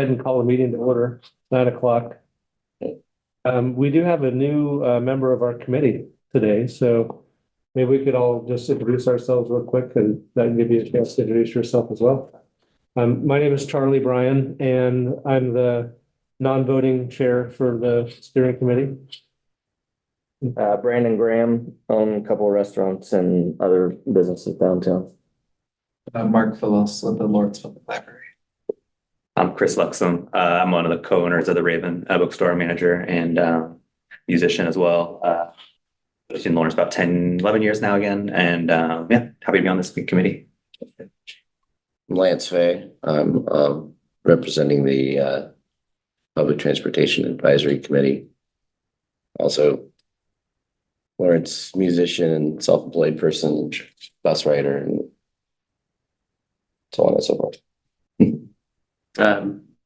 ahead and call a meeting to order, 9 o'clock. We do have a new member of our committee today, so maybe we could all just introduce ourselves real quick, and that can give you a chance to introduce yourself as well. My name is Charlie Bryan, and I'm the non-voting chair for the steering committee. Brandon Graham, own a couple of restaurants and other businesses downtown. Mark Phillips with the Lawrence Public Library. I'm Chris Luxem. I'm one of the co-owners of the Raven, a bookstore manager and musician as well. Lived in Lawrence about 10, 11 years now again. And yeah, happy to be on this committee. Lance Fay. I'm representing the Public Transportation Advisory Committee. Also, Lawrence musician and self-employed person, bus rider, and so on and so forth.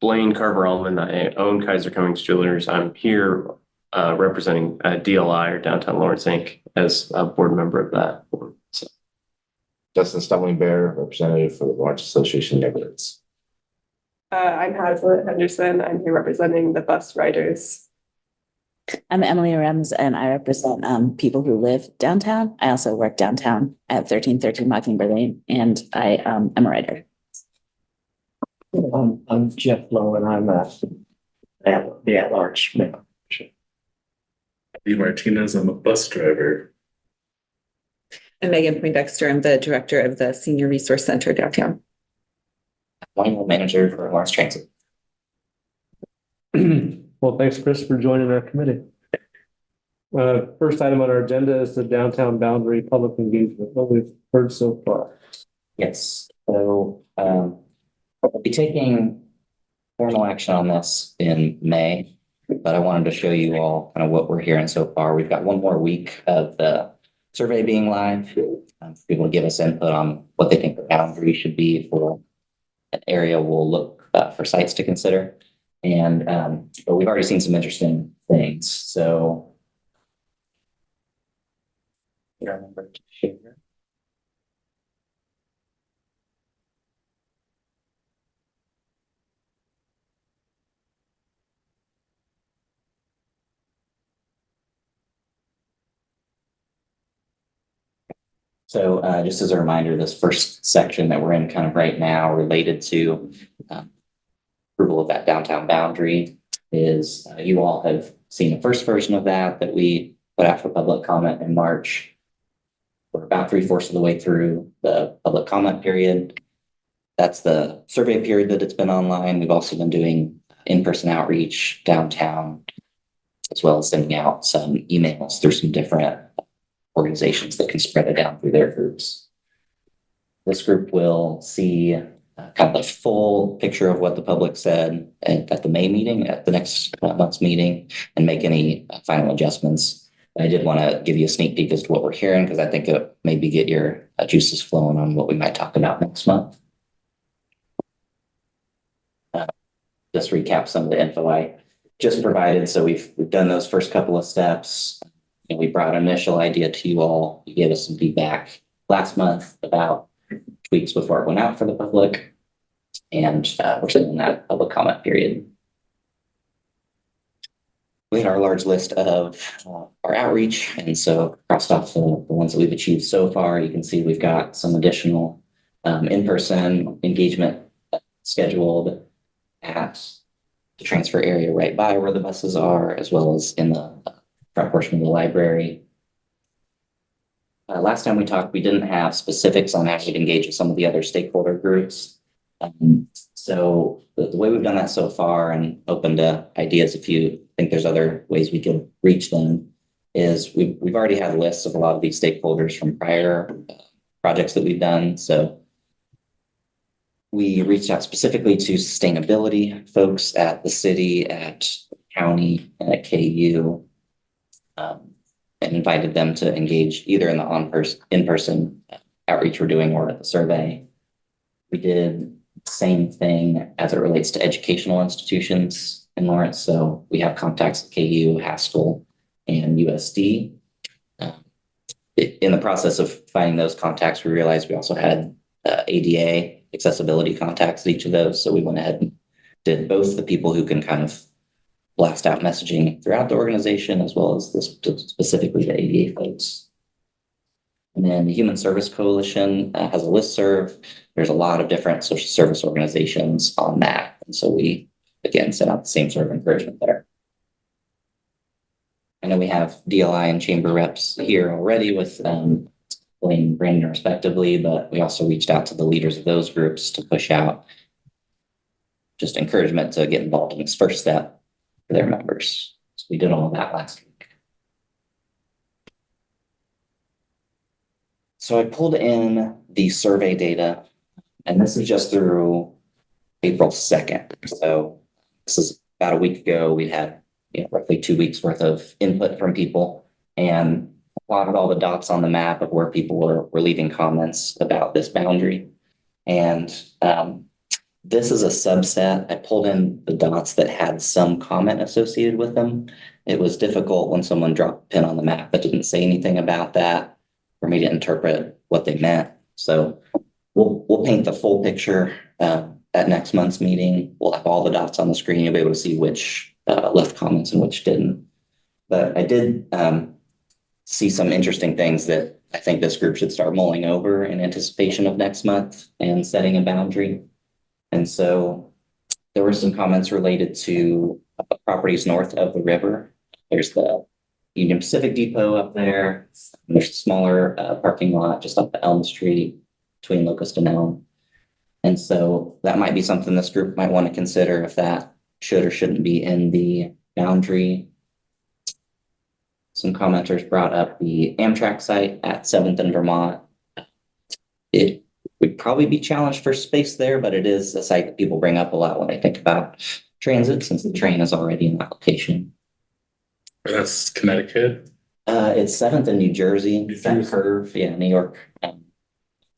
Blaine Carver-Allman. I own Kaiser Cummings Jewelers. I'm here representing DLI, or Downtown Lawrence Inc., as a board member of that board. So. Justin Stumbling Bear, representative for the Lawrence Association of Neighborhoods. I'm Hazlitt Henderson. I'm here representing the bus riders. I'm Emily Rems, and I represent people who live downtown. I also work downtown at 1313 Mockingbird Lane, and I am a writer. I'm Jeff Lowe, and I'm the at-large member. Lee Martinez, I'm a bus driver. And Megan Poindexter, I'm the director of the Senior Resource Center downtown. I'm manager for Lawrence Transit. Well, thanks, Chris, for joining our committee. First item on our agenda is the downtown boundary public engagement. What we've heard so far. Yes, so we'll be taking formal action on this in May, but I wanted to show you all kind of what we're hearing so far. We've got one more week of the survey being live. People will give us input on what they think the boundary should be for an area. We'll look for sites to consider. And but we've already seen some interesting things. So here, remember to share. So just as a reminder, this first section that we're in kind of right now related to approval of that downtown boundary is you all have seen the first version of that we put out for public comment in March. We're about 3/4 of the way through the public comment period. That's the survey period that it's been online. We've also been doing in-person outreach downtown, as well as sending out some emails through some different organizations that can spread it down through their groups. This group will see kind of the full picture of what the public said at the May meeting, at the next month's meeting, and make any final adjustments. I did want to give you a sneak peek as to what we're hearing, because I think it maybe get your juices flowing on what we might talk about next month. Just recap some of the info I just provided. So we've done those first couple of steps. And we brought an initial idea to you all. You gave us some feedback last month about tweaks before it went out for the public. And we're still in that public comment period. We had our large list of our outreach. And so crossed off the ones that we've achieved so far. You can see we've got some additional in-person engagement scheduled at the transfer area right by where the buses are, as well as in the front portion of the library. Last time we talked, we didn't have specifics on how we'd engage with some of the other stakeholder groups. So the way we've done that so far, and open to ideas if you think there's other ways we could reach them, is we've already had lists of a lot of these stakeholders from prior projects that we've done. So we reached out specifically to sustainability folks at the city, at county, and at KU. And invited them to engage either in the in-person outreach we're doing or at the survey. We did the same thing as it relates to educational institutions in Lawrence. So we have contacts at KU, Haskell, and USD. In the process of finding those contacts, we realized we also had ADA accessibility contacts at each of those. So we went ahead and did both the people who can kind of blast out messaging throughout the organization, as well as specifically the ADA folks. And then the Human Service Coalition has a listserv. There's a lot of different social service organizations on that. And so we, again, sent out the same sort of encouragement there. I know we have DLI and chamber reps here already with Blaine and Brandon respectively, but we also reached out to the leaders of those groups to push out just encouragement to get involved in this first step for their members. So we did all of that last week. So I pulled in the survey data, and this is just through April 2nd. So this is about a week ago. We had roughly 2 weeks worth of input from people and plotted all the dots on the map of where people were leaving comments about this boundary. And this is a subset. I pulled in the dots that had some comment associated with them. It was difficult when someone dropped a pin on the map but didn't say anything about that for me to interpret what they meant. So we'll paint the full picture at next month's meeting. We'll have all the dots on the screen. You'll be able to see which left comments and which didn't. But I did see some interesting things that I think this group should start mulling over in anticipation of next month and setting a boundary. And so there were some comments related to properties north of the river. There's the Union Pacific Depot up there. There's a smaller parking lot just up the Elm Street between Locust and Elm. And so that might be something this group might want to consider, if that should or shouldn't be in the boundary. Some commenters brought up the Amtrak site at 7th and Vermont. It would probably be challenged for space there, but it is a site that people bring up a lot when they think about transit, since the train is already in that location. That's Connecticut. It's 7th in New Jersey. That curve, yeah, New York.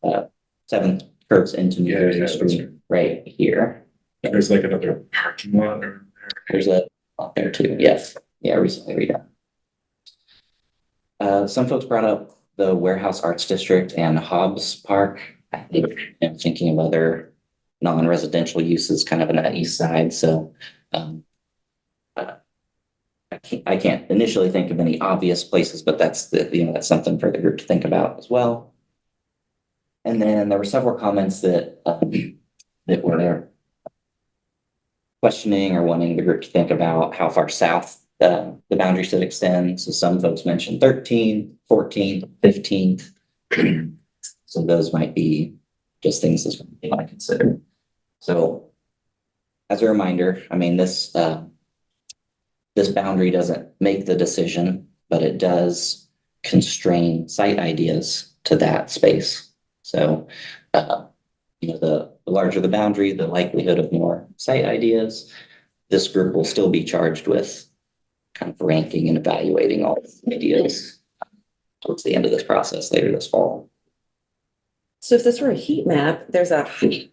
7th curves into New Jersey Street right here. And there's like another parking lot or there's a lot there too. Yes. Yeah, recently redone. Some folks brought up the Warehouse Arts District and Hobbs Park. I think I'm thinking of other non-residential uses kind of in that east side. So I can't initially think of any obvious places, but that's that's something for the group to think about as well. And then there were several comments that that were questioning or wanting the group to think about how far south the boundary should extend. So some folks mentioned 13th, 14th, 15th. So those might be just things that they want to consider. So as a reminder, I mean, this boundary doesn't make the decision, but it does constrain site ideas to that space. So, the larger the boundary, the likelihood of more site ideas. This group will still be charged with kind of ranking and evaluating all the ideas towards the end of this process later this fall. So if this were a heat map, there's a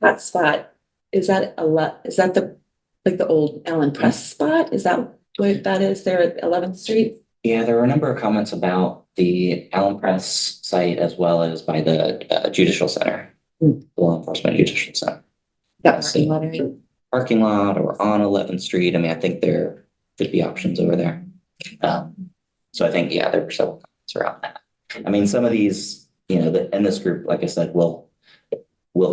hot spot. Is that the old Allen Press spot? Is that what that is there at 11th Street? Yeah, there were a number of comments about the Allen Press site as well as by the Judicial Center, the Law Enforcement Judicial Center. That parking lot area. Parking lot or on 11th Street. I mean, I think there could be options over there. So I think, yeah, there were several comments around that. I mean, some of these, in this group, like I said, we'll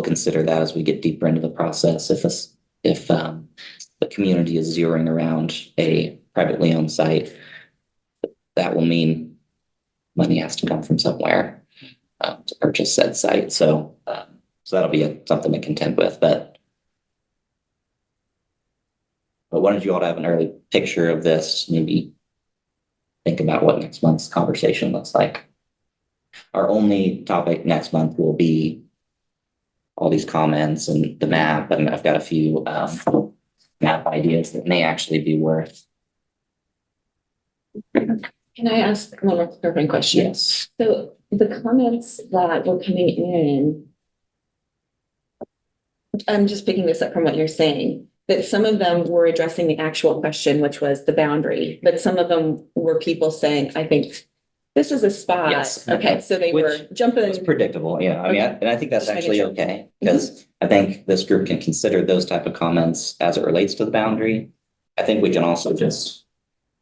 consider that as we get deeper into the process. If the community is zeroing around a privately owned site, that will mean money has to come from somewhere to purchase said site. So that'll be something to contend with. But wanted you all to have an early picture of this, maybe think about what next month's conversation looks like. Our only topic next month will be all these comments and the map, and I've got a few map ideas that may actually be worth. Can I ask one more clarifying question? Yes. So the comments that were coming in, I'm just picking this up from what you're saying, that some of them were addressing the actual question, which was the boundary, but some of them were people saying, I think this is a spot. Yes. Okay, so they were jumping. It's predictable, yeah. I mean, and I think that's Just making actually sure. okay, because I think this group can consider those type of comments as it relates to the boundary. I think we can also just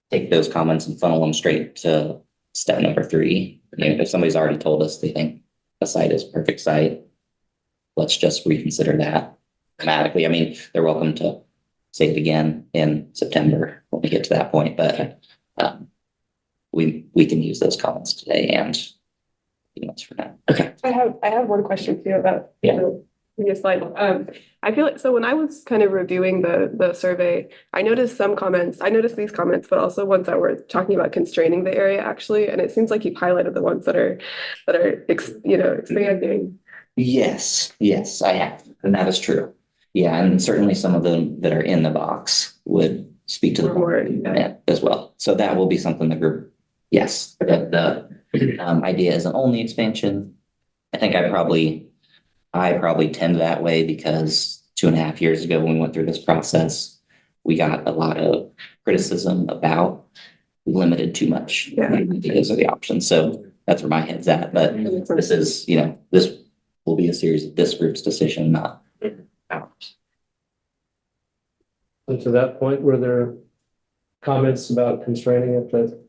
take those comments and funnel them straight to step number 3. You know, if somebody's already told us they think a site is a perfect site, let's just reconsider that dramatically. I mean, they're welcome to say it again in September when we get to that point, but we can use those comments today and months from now. Okay. I have one question too about the previous slide. I feel like, so when I was kind of reviewing the survey, I noticed these comments, but also ones that were talking about constraining the area actually. And it seems like you've highlighted the ones that are expanding. Yes, I have, and that is true. Yeah, and certainly some of them that are in the box would speak to the more as well. So that will be something the group, yes, the idea isn't only expansion. I think I probably tend that way because 2.5 years ago when we went through this process, we got a lot of criticism about we limited too much ideas of the options. So that's where my head's at. But this is, this will be a series of this group's decision, not ours. And to that point, were there comments about constraining it that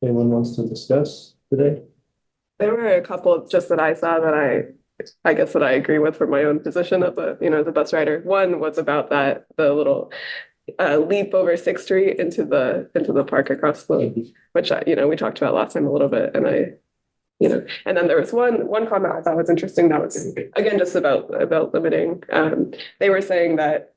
anyone wants to discuss today? There were a couple just that I saw that I guess that I agree with from my own position as a bus rider. One was about the little leap over 6th Street into the park across the, which we talked about last time a little bit, and and then there was one comment I thought was interesting that was again just about limiting. They were saying that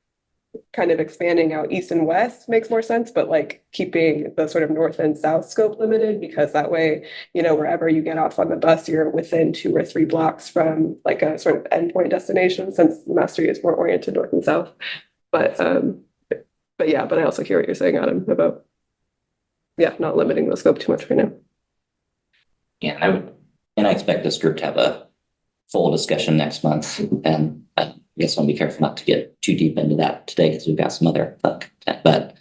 kind of expanding out east and west makes more sense, but like keeping the sort of north and south scope limited, because that way, wherever you get off on the bus, you're within 2 or 3 blocks from like a sort of endpoint destination, since Mass Street is more oriented north and south. But I also hear what you're saying, Adam, about not limiting the scope too much right now. Yeah, and I expect this group to have a full discussion next month, and I guess I'll be careful not to get too deep into that today because we've got some other content.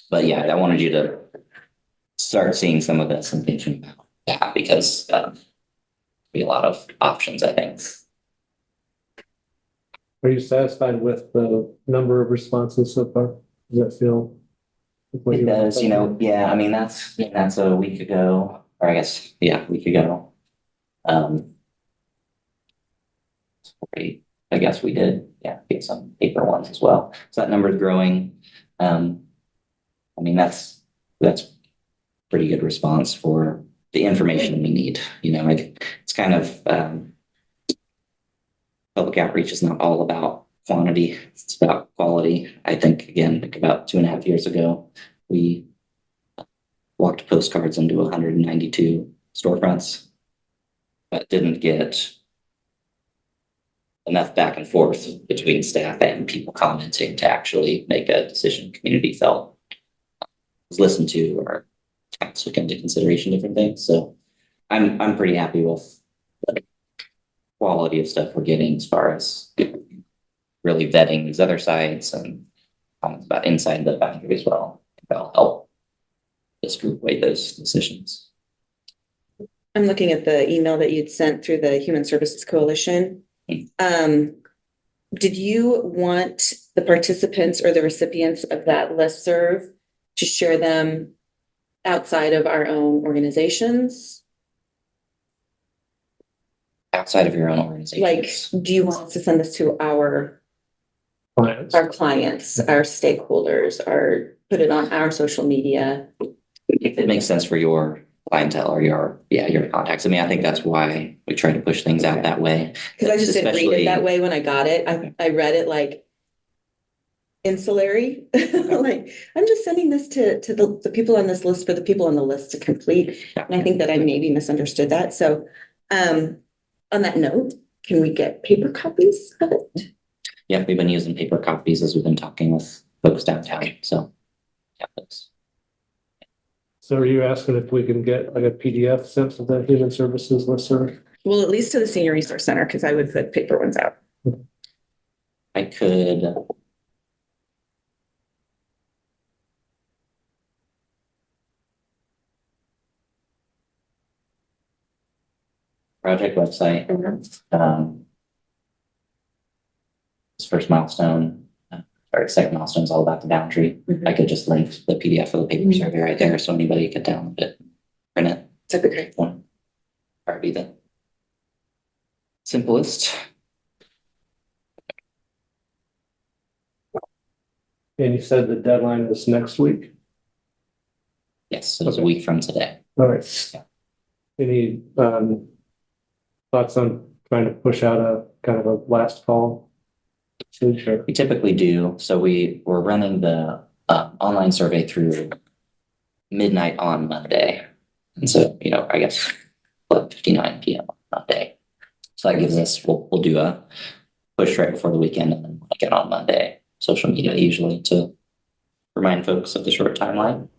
But yeah, I wanted you to start seeing some of this and thinking about that, because there'll be a lot of options, I think. Are you satisfied with the number of responses so far? Does that feel? It does, yeah, I mean, that's a week ago, or I guess, a week ago. I guess we did, get some paper ones as well. So that number is growing. I mean, that's pretty good response for the information we need. It's kind of public outreach is not all about quantity, it's about quality. I think, again, about 2.5 years ago, we walked postcards into 192 storefronts, but didn't get enough back and forth between staff and people commenting to actually make a decision. Community felt was listened to, or took into consideration different things. So I'm pretty happy with the quality of stuff we're getting as far as really vetting these other sites and comments about inside the boundary as well. That'll help this group weigh those decisions. I'm looking at the email that you'd sent through the Human Services Coalition. Did you want the participants or the recipients of that listserv to share them outside of our own organizations? Outside of your own organization? Like, do you want us to send this to our clients, our stakeholders, or put it on our social media? If it makes sense for your clientele or your contacts. I mean, I think that's why we try to push things out that way. Because I just didn't read it that way when I got it. I read it like insulary. Like, I'm just sending this to the people on this list for the people on the list to complete. And I think that I maybe misunderstood that. So on that note, can we get paper copies of it? Yeah, we've been using paper copies as we've been talking with folks downtown. So thanks. So are you asking if we can get like a PDF sent to the Human Services listserv? Well, at least to the Senior Resource Center, because I would put paper ones out. I could. Project website. this first milestone, or second milestone is all about the boundary. Mhm. I could just link the PDF of the paper survey right there, so anybody could download it, print it. That'd be great. One, probably be the simplest. And you said the deadline is next week? Yes, so it's a Okay. week from today. All right. Any thoughts on trying to push out a kind of a last call? Sure. We typically do, so we're running the online survey through midnight on Monday. And so, I guess 11:59 PM on Monday. So that gives us, we'll do a push right before the weekend and then again on Monday, social media usually to remind folks of the short timeline.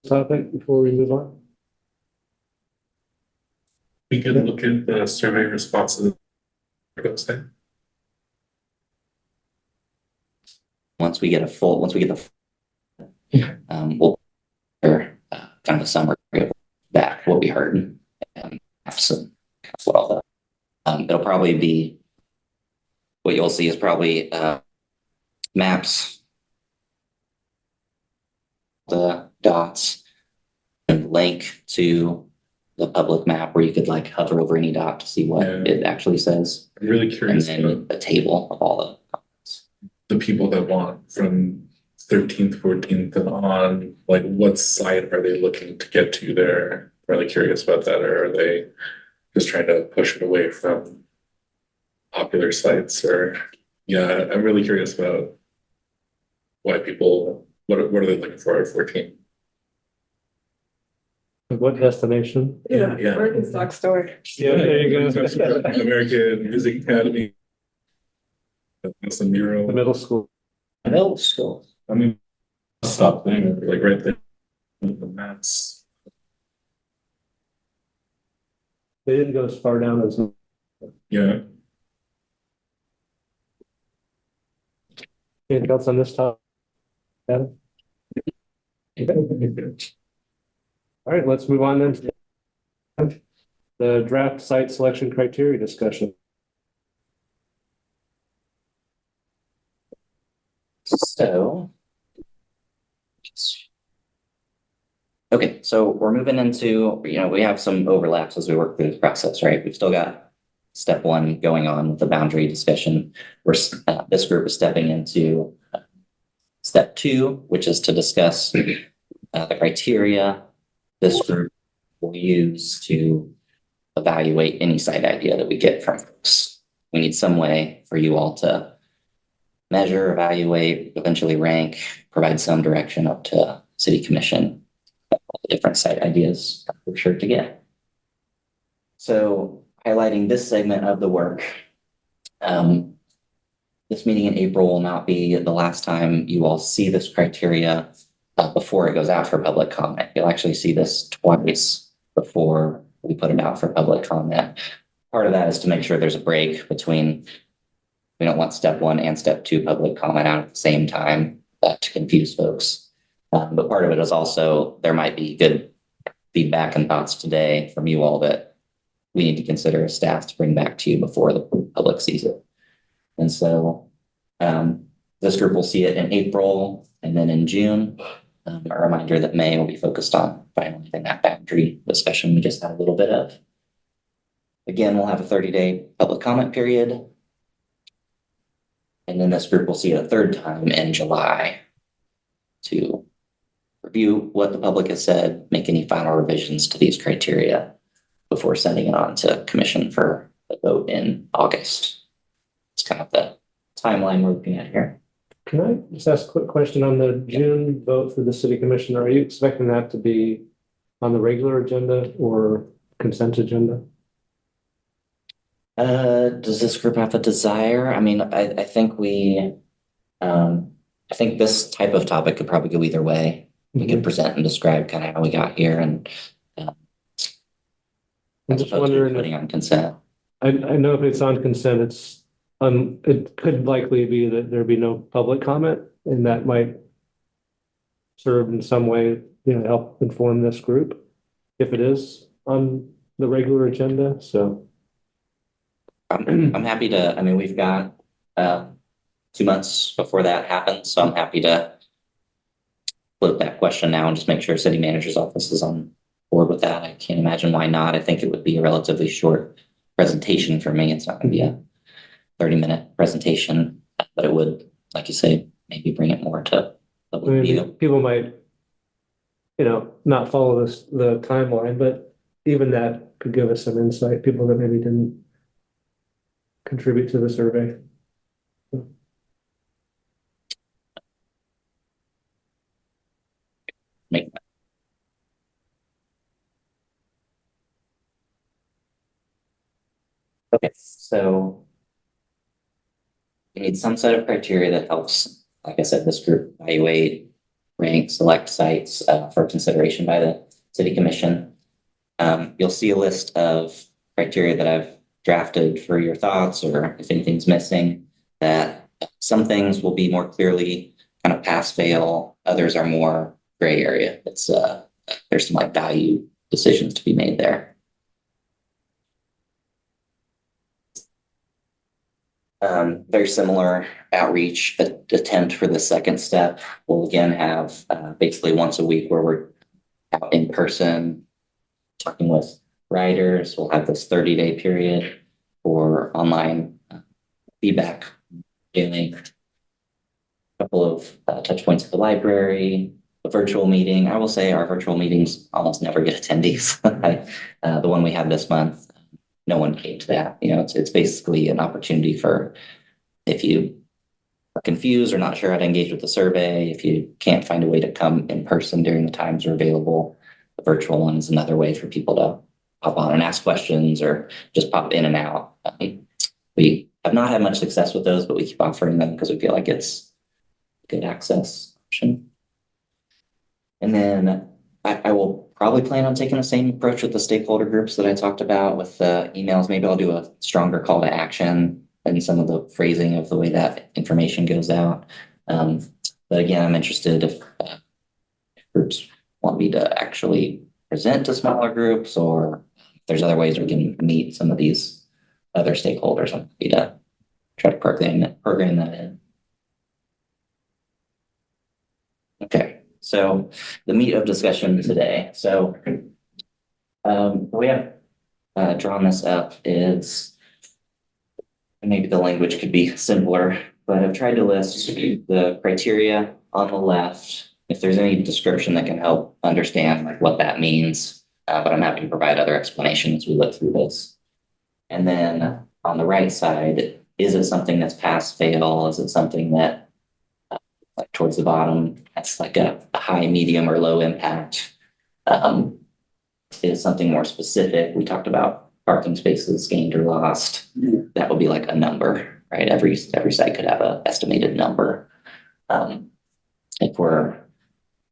Topic before we move on? We could look at the survey responses. Website. Once we get the we'll kind of a summary of that, what we heard, and so what all the it'll probably be, what you'll see is probably maps, the dots, and link to the public map where you could like hover over any dot to see what it actually says, I'm really and curious then about a table of all the comments. the people that want from 13th, 14th and on, like what site are they looking to get to there? Really curious about that, or are they just trying to push it away from popular sites? Or yeah, I'm really curious about why people, what are they looking for at 14? What destination? Yeah. Birkenstock store. Yeah, there you go. American Music Academy. That's a mural. The middle school. Middle school. I mean, stop there, like right there. The maps. They didn't go as far down as. Yeah. Anything else on this topic? Adam? All right, let's move on then to the draft site selection criteria discussion. So. Okay, so we're moving into, we have some overlaps as we work through this process, right? We've still got step one going on with the boundary discussion. This group is stepping into step two, which is to discuss the criteria this group will use to evaluate any site idea that we get from folks. We need some way for you all to measure, evaluate, eventually rank, provide some direction up to city commission, all the different site ideas we're sure to get. So highlighting this segment of the work, this meeting in April will not be the last time you all see this criteria before it goes out for public comment. You'll actually see this twice before we put it out for public comment. Part of that is to make sure there's a break between, we don't want step one and step two public comment out at the same time to confuse folks. But part of it is also, there might be good feedback and thoughts today from you all that we need to consider as staff to bring back to you before the public sees it. And so this group will see it in April and then in June. A reminder that May will be focused on finalizing that boundary discussion we just had a little bit of. Again, we'll have a 30-day public comment period. And then this group will see it a third time in July to review what the public has said, make any final revisions to these criteria before sending it on to commission for a vote in August. It's kind of the timeline we're looking at here. Can I just ask a quick question on the June vote for the city commission? Are you expecting that to be on the regular agenda or consent agenda? Does this group have a desire? I mean, I think I think this type of topic could probably go either way. We could present and describe kind of how we got here and I'm as just opposed to wondering, putting on consent. I know if it's on consent, it could likely be that there'd be no public comment, and that might serve in some way, help inform this group if it is on the regular agenda. So I'm happy to, I mean, we've got 2 months before that happens, so I'm happy to float that question now and just make sure city manager's office is on board with that. I can't imagine why not. I think it would be a relatively short presentation for me. It's not going to be a 30-minute presentation, but it would, like you say, maybe bring it more to public view. People might, not follow the timeline, but even that could give us some insight, people that maybe didn't contribute to the survey. Make Okay, so we need some set of criteria that helps, like I said, this group evaluate, rank, select sites for consideration by the city commission. You'll see a list of criteria that I've drafted for your thoughts, or if anything's missing, that some things will be more clearly kind of pass fail, others are more gray area. It's there's some like value decisions to be made there. Very similar outreach attempt for the second step. We'll again have basically once a week where we're out in person talking with writers. We'll have this 30-day period for online feedback, doing a couple of touch points at the library, a virtual meeting. I will say our virtual meetings almost never get attendees. The one we had this month, no one came to that. It's basically an opportunity for, if you are confused or not sure how to engage with the survey, if you can't find a way to come in person during the times we're available, the virtual one is another way for people to pop on and ask questions or just pop in and out. We have not had much success with those, but we keep offering them because we feel like it's a good access option. And then I will probably plan on taking the same approach with the stakeholder groups that I talked about with the emails. Maybe I'll do a stronger call to action and some of the phrasing of the way that information goes out. But again, I'm interested if groups want me to actually present to smaller groups, or if there's other ways we can meet some of these other stakeholders. I'm happy to try to program that in. Okay, so the meat of discussion today. So the way I've drawn this up is, maybe the language could be simpler, but I've tried to list the criteria on the left. If there's any description that can help understand like what that means, but I'm happy to provide other explanations as we look through this. And then on the right side, is it something that's pass fail? Is it something that like towards the bottom, that's like a high, medium, or low impact? Is something more specific? We talked about parking spaces gained or lost. That would be like a number, right? Every site could have an estimated number. If we're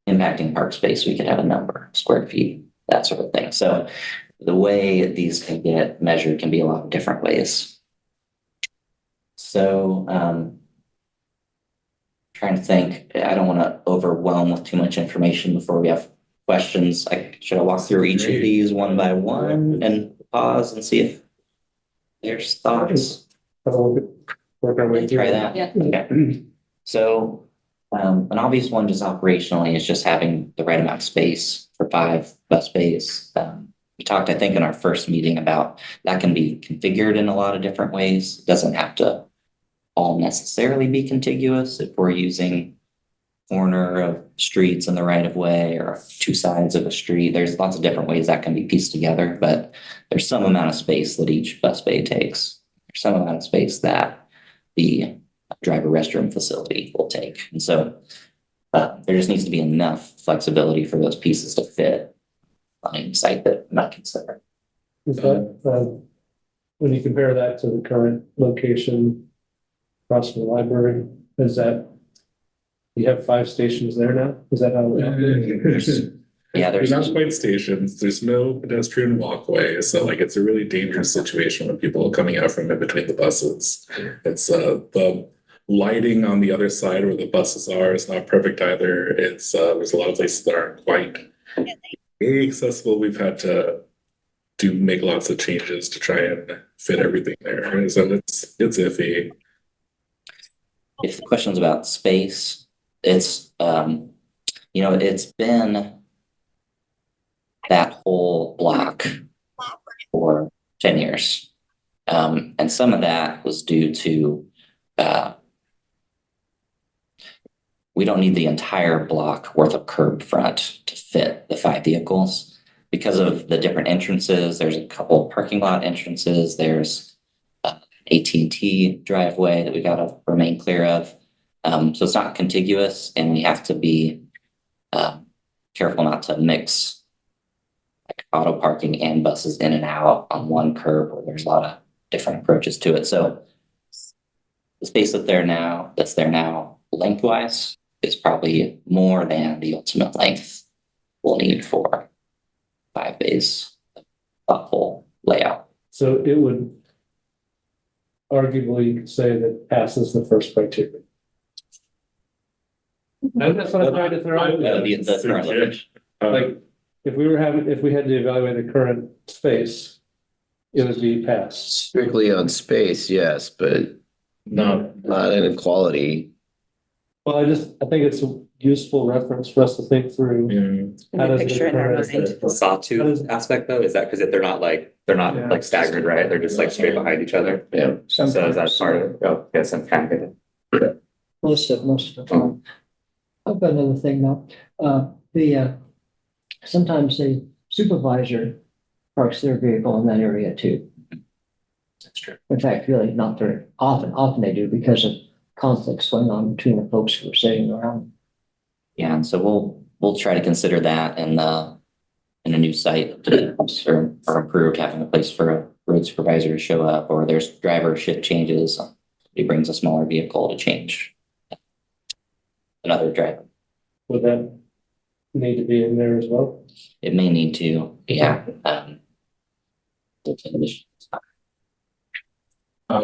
impacting park space, we could have a number, square feet, that sort of thing. So the way these can get measured can be a lot of different ways. So trying to think, I don't want to overwhelm with too much information before we have questions. Should I walk through each of these one by one and pause and see if there's thoughts? Try that. Yeah. Okay. So an obvious one just operationally is just having the right amount of space for 5 bus bays. We talked, I think, in our first meeting about that can be configured in a lot of different ways. It doesn't have to all necessarily be contiguous. If we're using corner of streets in the right of way or 2 sides of a street, there's lots of different ways that can be pieced together, but there's some amount of space that each bus bay takes. There's some amount of space that the driver restroom facility will take. And so there just needs to be enough flexibility for those pieces to fit on any site that might consider. Is that, when you compare that to the current location across from the library, is that, you have 5 stations there now? Is that how? There's not quite stations. There's no pedestrian walkway. So like it's a really dangerous situation when people are coming out from in between the buses. It's the lighting on the other side where the buses are is not perfect either. It's there's a lot of places that aren't quite accessible. We've had to do make lots of changes to try and fit everything there. So it's iffy. If the question's about space, it's, it's been that whole block for 10 years. And some of that was due to, we don't need the entire block worth of curb front to fit the 5 vehicles. Because of the different entrances, there's a couple parking lot entrances, there's AT&T driveway that we gotta remain clear of. So it's not contiguous, and we have to be careful not to mix like auto parking and buses in and out on one curb where there's a lot of different approaches to it. So the space that's there now lengthwise is probably more than the ultimate length we'll need for 5 bays, thoughtful layout. So it would arguably say that passes the first criteria. And that's what I'm trying to throw out there. The current location. Like, if we had to evaluate the current space, it would be passed. Strictly on space, yes, but not in quality. Well, I think it's a useful reference for us to think through. How does Picture in our current- mind. The sawtooth aspect though, is that because they're not Yeah. like staggered, right? They're just like straight behind each other. Yeah. So is that part of it? Oh, yes, I'm kind of good. Most of the time. I've got another thing now. Sometimes the supervisor parks their vehicle in that area too. That's true. In fact, really not very often. Often they do because of conflicts going on between the folks who are sitting around. Yeah, and so we'll try to consider that in a new site or improved, having a place for a road supervisor to show up, or there's driver shift changes. He brings a smaller vehicle to change another driver. Would that need to be in there as well? It may need to, yeah.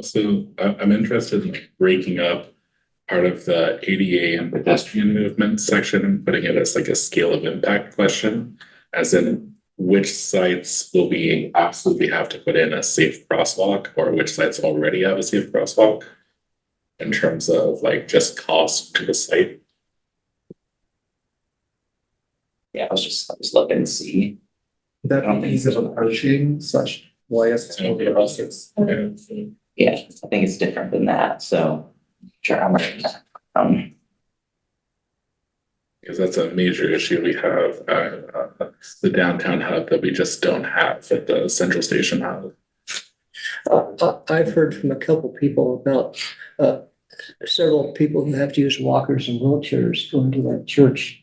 So I'm interested in breaking up part of the ADA and pedestrian movement section and putting it as like a scale of impact question, as in which sites will we absolutely have to put in a safe crosswalk, or which sites already have a safe crosswalk in terms of like just cost to the site. Yeah, I was looking to see. That piece of approaching such YS. Yeah, I think it's different than that, so sure, I'm writing that. Because that's a major issue we have at the downtown hub that we just don't have at the central station hub. I've heard from a couple people about several people who have to use walkers and wheelchairs going to that church,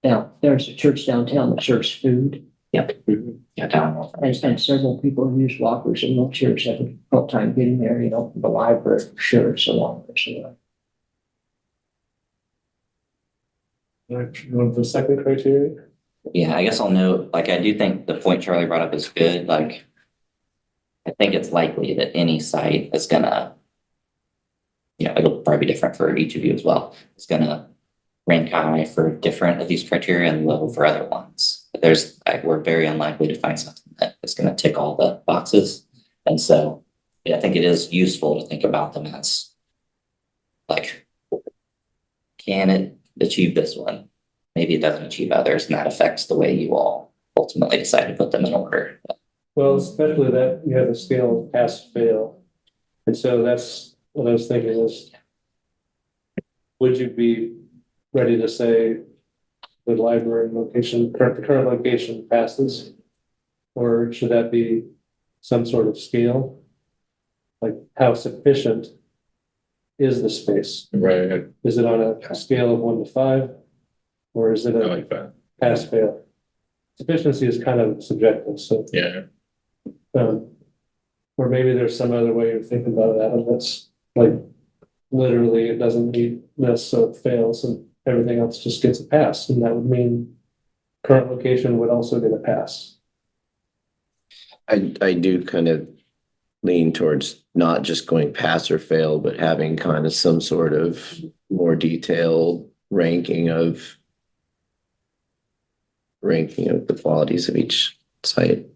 Now, there's a church downtown that serves food. Yep. Yeah, down. And several people who use walkers and wheelchairs have a difficult time getting there, from the library, sure, so on and so on. One of the second criteria? Yeah, I guess I'll note, I do think the point Charlie brought up is good, I think it's likely that any site is gonna, it'll probably be different for each of you as well. It's gonna rank high for different of these criteria and low for other ones. But we're very unlikely to find something that is gonna tick all the boxes. And so, I think it is useful to think about them as can it achieve this one? Maybe it doesn't achieve others, and that affects the way you all ultimately decide to put them in order. Well, especially that you have a scale of pass fail. And so that's what I was thinking is, would you be ready to say the library location, the current location passes? Or should that be some sort of scale? Like how sufficient is the space? Right. Is it on a scale of 1 to 5? Or is it I a like that. pass fail? Sufficiency is kind of subjective, so. Yeah. Or maybe there's some other way of thinking about that, and that's like literally it doesn't meet this, so it fails, and everything else just gets a pass, and that would mean current location would also get a pass. I do kind of lean towards not just going pass or fail, but having kind of some sort of more detailed ranking of the qualities of each site.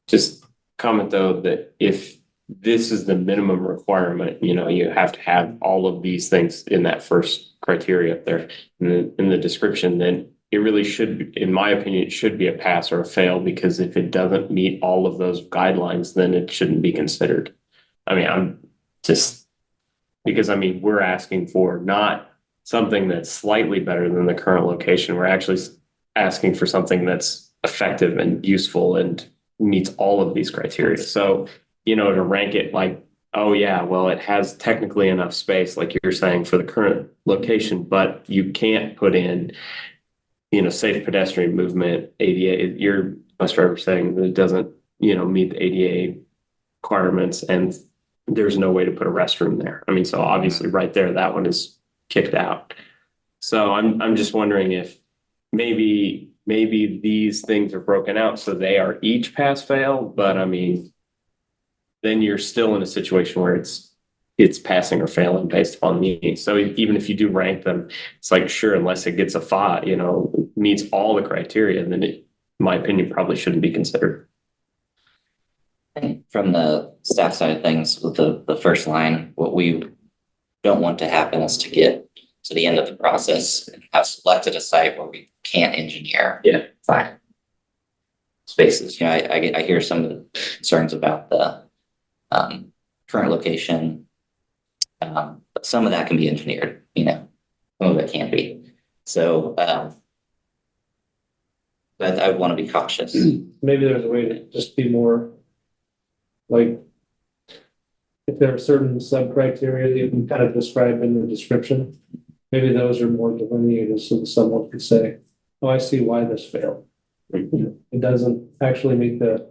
Just comment though, that if this is the minimum requirement, you have to have all of these things in that first criteria up there in the description, then it really should be, in my opinion, it should be a pass or a fail, because if it doesn't meet all of those guidelines, then it shouldn't be considered. I mean, we're asking for not something that's slightly better than the current location. We're actually asking for something that's effective and useful and meets all of these criteria. So, to rank it like, oh yeah, well, it has technically enough space, like you're saying, for the current location, but you can't put in, safe pedestrian movement, ADA, your bus driver saying that it doesn't, meet the ADA requirements, and there's no way to put a restroom there. I mean, so obviously right there, that one is kicked out. So I'm just wondering if maybe these things are broken out so they are each pass fail, but I mean, then you're still in a situation where it's passing or failing based upon means. So even if you do rank them, it's like, sure, unless it gets a 5, meets all the criteria, then it, in my opinion, probably shouldn't be considered. From the staff side of things, with the first line, what we don't want to happen is to get to the end of the process and have selected a site where we can't engineer. Fine. Spaces. I hear some of the concerns about the current location. But some of that can be engineered, some of it can't be. So but I would want to be cautious. Maybe there's a way to just be more like, if there are certain sub-criteria that you can kind of describe in the description, maybe those are more delineated so that someone could say, oh, I see why this failed. It doesn't actually meet the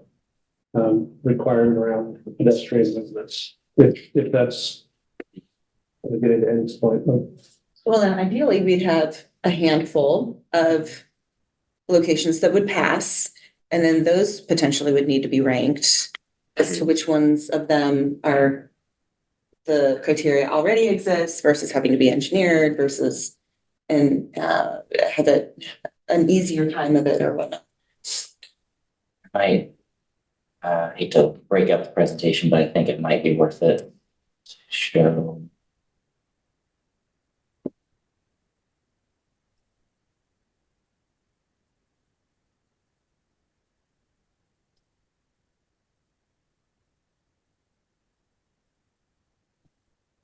requirement around pedestrian movements. If that's getting to Andy's point. Well, and ideally, we'd have a handful of locations that would pass, and then those potentially would need to be ranked as to which ones of them are the criteria already exists versus having to be engineered versus and have an easier time of it or whatnot. I hate to break up the presentation, but I think it might be worth it to show.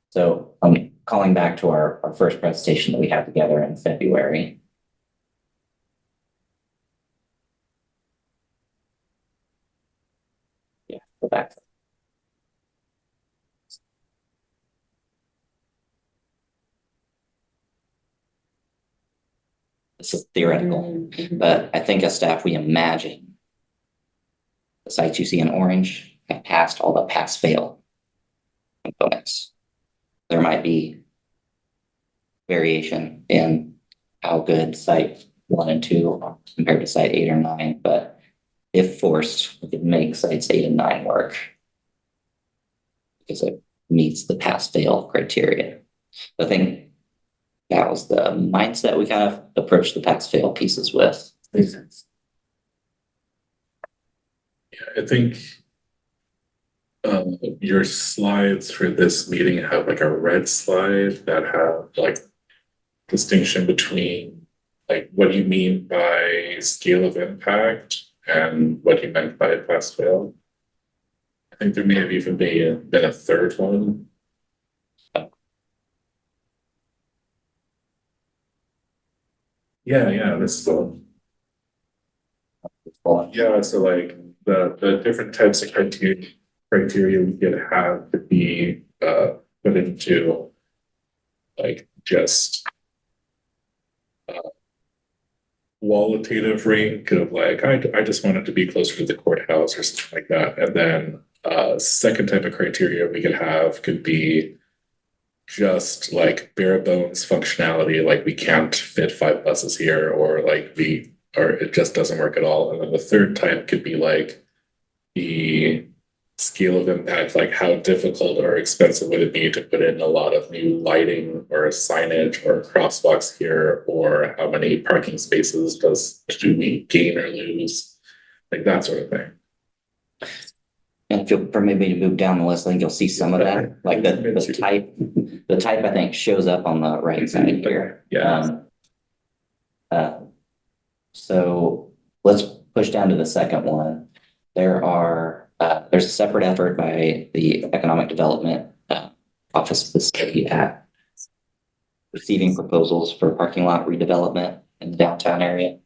So I'm calling back to our first presentation that we had together in February. Yeah, go back. This is theoretical, but I think as staff, we imagine the sites you see in orange have passed all the pass-fail components. There might be variation in how good site 1 and 2 are compared to site 8 or 9, but if forced, we could make sites 8 and 9 work because it meets the pass-fail criteria. I think that was the mindset we kind of approached the pass-fail pieces with. Yeah, I think your slides for this meeting have like a red slide that have like distinction between like what you mean by scale of impact and what you meant by pass fail. I think there may have even been a third one. Yeah, this is the one. Yeah, so like the different types of criteria we could have to be put into like just qualitative rank of like I just want it to be closer to the courthouse or something like that. And then second type of criteria we could have could be just like bare bones functionality, like we can't fit 5 buses here, or like or it just doesn't work at all. And then the third type could be like the scale of impact, like how difficult or expensive would it be to put in a lot of new lighting or signage or crosswalks here, or how many parking spaces do we gain or lose like that sort of thing. And if you'll permit me to move down the list, I think you'll see some of that, like the type I think shows up on the right side here. Yeah. So let's push down to the second one. There's a separate effort by the Economic Development Office of the City at receiving proposals for parking lot redevelopment in the downtown area.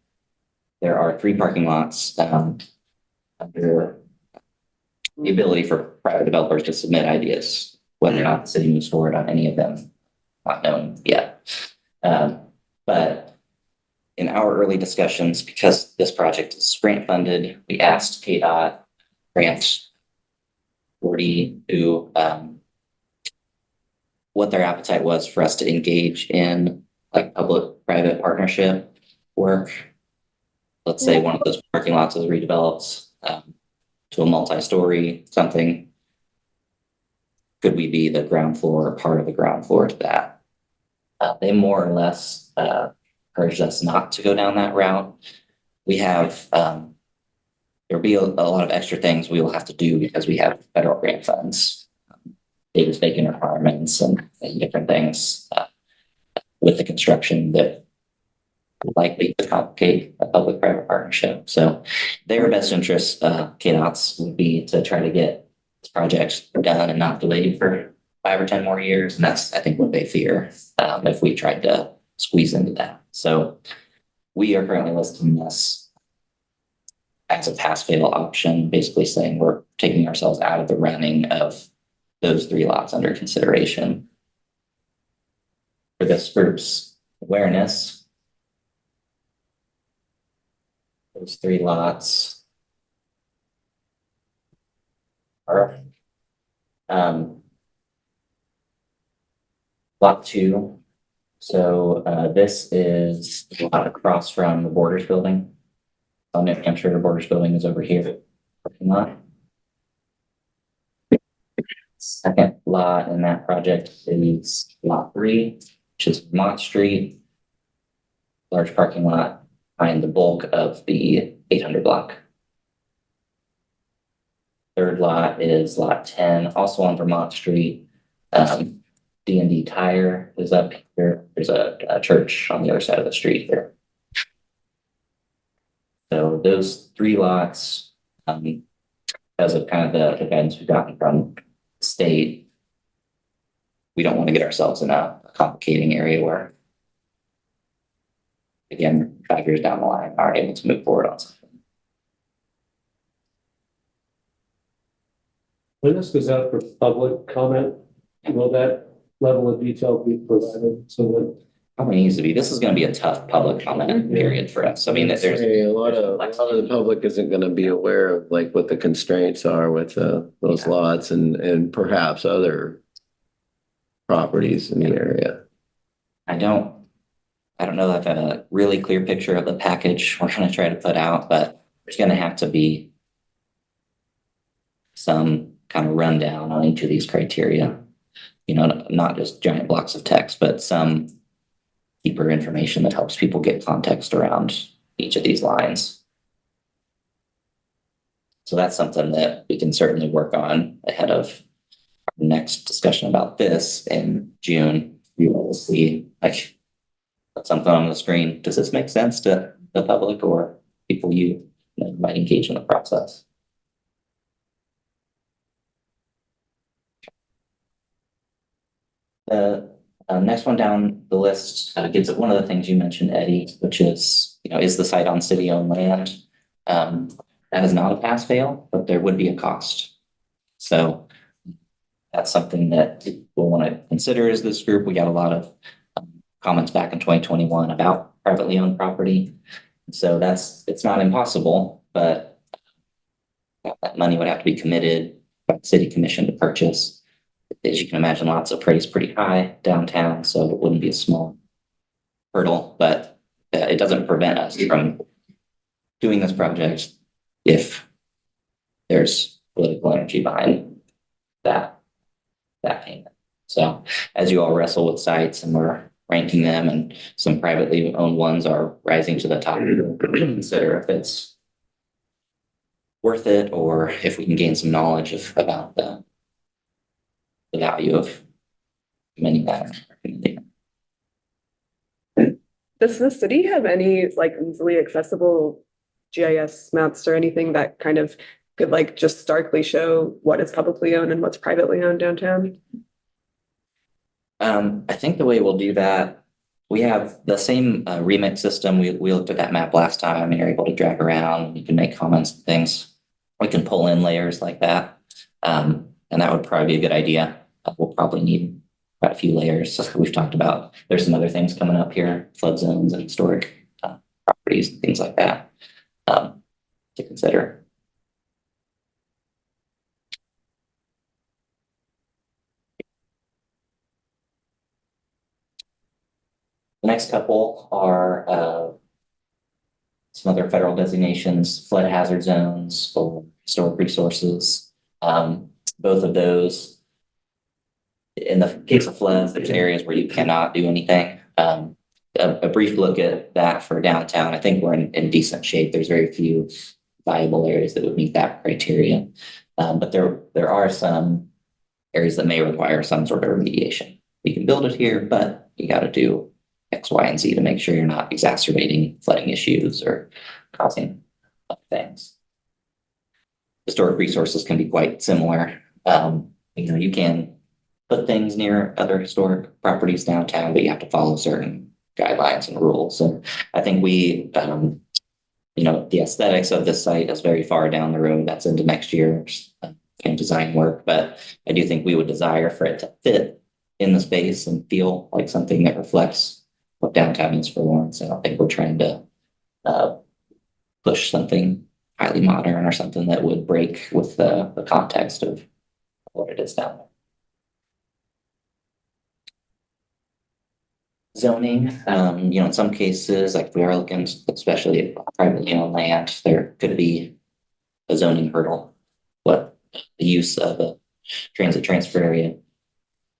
There are 3 parking lots under the ability for private developers to submit ideas. Whether or not the city moves forward on any of them, not known yet. But in our early discussions, because this project is grant funded, we asked KDOT grant 40 to what their appetite was for us to engage in like public-private partnership work. Let's say one of those parking lots is redeveloped to a multi-story something. Could we be the ground floor or part of the ground floor to that? They more or less encouraged us not to go down that route. We have, there'll be a lot of extra things we will have to do because we have federal grant funds, data staking requirements and different things with the construction that likely to complicate a public-private partnership. So their best interest, KDOT's, would be to try to get this project done and not delayed for 5 or 10 more years. And that's, I think, what they fear if we tried to squeeze into that. So we are currently listing this as a pass-fail option, basically saying we're taking ourselves out of the running of those 3 lots under consideration. For this group's awareness, those 3 lots are lot 2. So this is a lot across from the Borders building. On New Hampshire, the Borders building is over here. Parking lot. Second lot in that project is lot 3, which is Vermont Street. Large parking lot behind the bulk of the 800 block. Third lot is lot 10, also on Vermont Street. D&D Tire is up here. There's a church on the other side of the street here. So those 3 lots, because of kind of the guidance we've gotten from the state, we don't want to get ourselves in a complicating area where, again, 5 years down the line, aren't able to move forward on something. When this goes out for public comment, will that level of detail be provided so that? Probably needs to be. This is going to be a tough public comment period for us. I mean, there's a lot of the public isn't going to be aware of like what the constraints are with those lots and perhaps other properties in the area. I don't know that I've had a really clear picture of the package we're going to try to put out, but there's going to have to be some kind of rundown on each of these criteria. You know, not just giant blocks of text, but some deeper information that helps people get context around each of these lines. So that's something that we can certainly work on ahead of our next discussion about this in June. We will see, like, put something on the screen. Does this make sense to the public or people you know, might engage in the process? The next one down the list gets at one of the things you mentioned, Eddie, which is, you know, is the site on city-owned land? That is not a pass-fail, but there would be a cost. So that's something that we'll want to consider as this group. We got a lot of comments back in 2021 about privately owned property. So it's not impossible, but that money would have to be committed by the city commission to purchase. As you can imagine, lots of praise pretty high downtown, so it wouldn't be a small hurdle, but it doesn't prevent us from doing this project if there's political energy behind that payment. So as you all wrestle with sites and we're ranking them and some privately owned ones are rising to the top, consider if it's worth it, or if we can gain some knowledge about the value of many that. Does the city have any like easily accessible GIS maps or anything that kind of could like just starkly show what is publicly owned and what's privately owned downtown? I think the way we'll do that, we have the same remix system. We looked at that map last time and you're able to drag around. You can make comments and things. We can pull in layers like that. And that would probably be a good idea. We'll probably need quite a few layers. We've talked about, there's some other things coming up here, flood zones and historic properties and things like that to consider. The next couple are some other federal designations, flood hazard zones or historic resources. Both of those, in the case of floods, there's areas where you cannot do anything. A brief look at that for downtown, I think we're in decent shape. There's very few viable areas that would meet that criteria. But there are some areas that may require some sort of remediation. You can build it here, but you got to do X, Y, and Z to make sure you're not exacerbating flooding issues or causing other things. Historic resources can be quite similar. You can put things near other historic properties downtown, but you have to follow certain guidelines and rules. And I think the aesthetics of this site is very far down the road. That's into next year's design work, but I do think we would desire for it to fit in the space and feel like something that reflects what downtown is for Lawrence. I don't think we're trying to push something highly modern or something that would break with the context of what it is down there. Zoning, in some cases, like if we are looking, especially at privately owned land, there could be a zoning hurdle. What the use of a transit transfer area,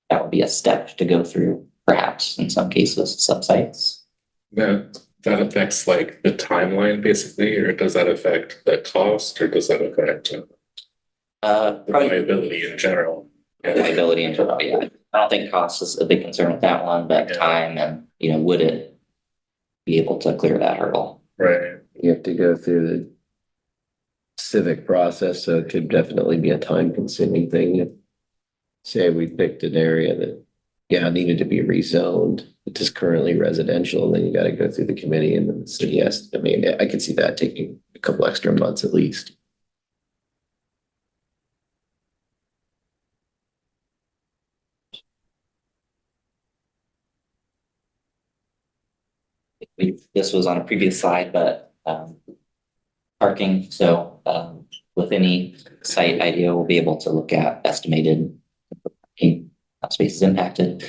that would be a step to go through, perhaps in some cases, some sites. That affects like the timeline basically, or does that affect the cost, or does that affect the viability in general? Viability in general, yeah. I don't think cost is a big concern with that one, but time and, would it be able to clear that hurdle? Right. You have to go through the civic process, so it could definitely be a time consuming thing. If, say we picked an area that, needed to be rezoned, it is currently residential, and then you got to go through the committee and then the city has, I could see that taking a couple extra months at least. This was on a previous slide, but parking. So with any site idea, we'll be able to look at estimated spaces impacted.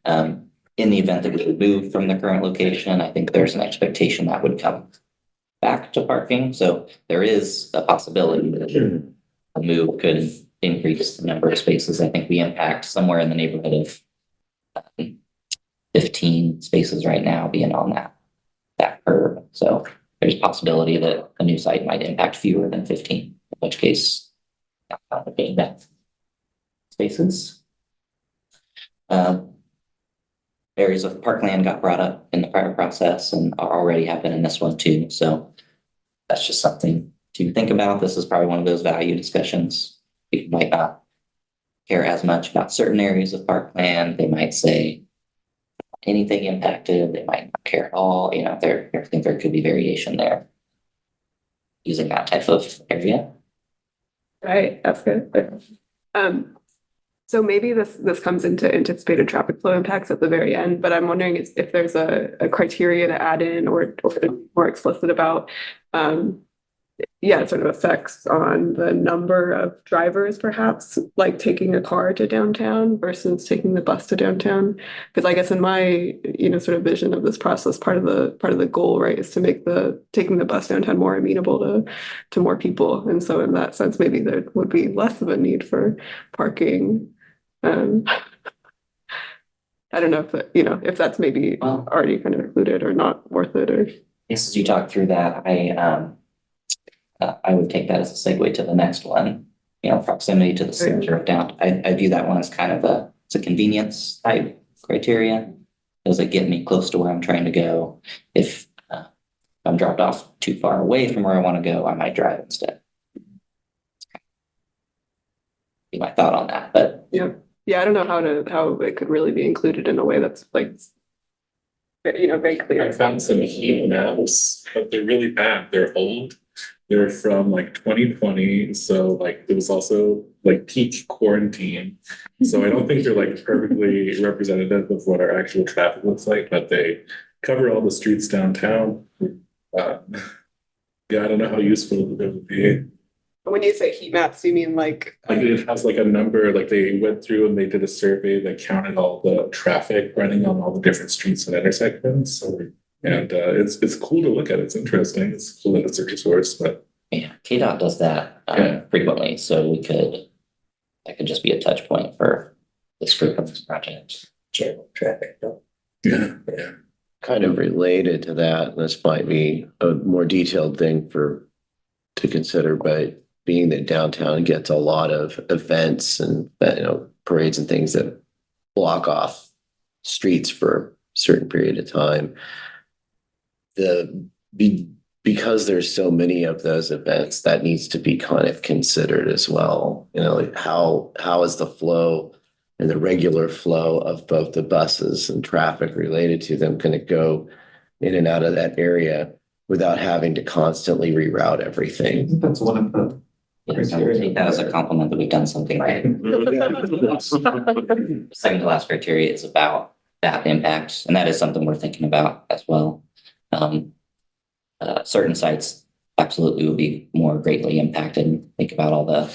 In the event that we would move from the current location, I think there's an expectation that would come back to parking. So there is a possibility that a move could increase the number of spaces. I think we impact somewhere in the neighborhood of 15 spaces right now being on that curve. So there's a possibility that a new site might impact fewer than 15, in which case being that spaces. Areas of parkland got brought up in the prior process and are already happening in this one too. So that's just something to think about. This is probably one of those value discussions. People might not care as much about certain areas of parkland. They might say anything impacted. They might not care at all. I think there could be variation there using that type of area. Right, that's good. So maybe this comes into anticipated traffic flow impacts at the very end, but I'm wondering if there's a criteria to add in or more explicit about sort of effects on the number of drivers, perhaps, like taking a car to downtown versus taking the bus to downtown. Because I guess in my, sort of vision of this process, part of the goal, right, is to make taking the bus downtown more amenable to more people. And so in that sense, maybe there would be less of a need for parking. I don't know if that's maybe already kind of included or not worth it, or. Yes, as you talk through that, I would take that as a segue to the next one. You know, proximity to the center of downtown. I view that one as kind of it's a convenience type criteria. Does it get me close to where I'm trying to go? If I'm dropped off too far away from where I want to go, I might drive instead. Be my thought on that, but Yeah, I don't know how it could really be included in a way that's like, very clear. I found some heat maps, but they're really bad. They're old. They're from like 2020. So like it was also like peak quarantine. So I don't think they're like perfectly representative of what our actual traffic looks like, but they cover all the streets downtown. Yeah, I don't know how useful it would be. When you say heat maps, you mean like it has like a number, like they went through and they did a survey that counted all the traffic running on all the different streets and intersections. And it's cool to look at. It's interesting. It's cool that it's a resource, but yeah, KDOT does that Yeah. frequently, so that could just be a touch point for this group of this project. Traffic. yeah. Kind of related to that, this might be a more detailed thing to consider, but being that downtown gets a lot of events and parades and things that block off streets for a certain period of time, because there's so many of those events, that needs to be kind of considered as well. Like how is the flow and the regular flow of both the buses and traffic related to them going to go in and out of that area without having to constantly reroute everything? That's one of the Yeah, so we'll take that as a compliment that we've done something right. Second to last criteria is about that impact, and that is something we're thinking about as well. Certain sites absolutely will be more greatly impacted. Think about all the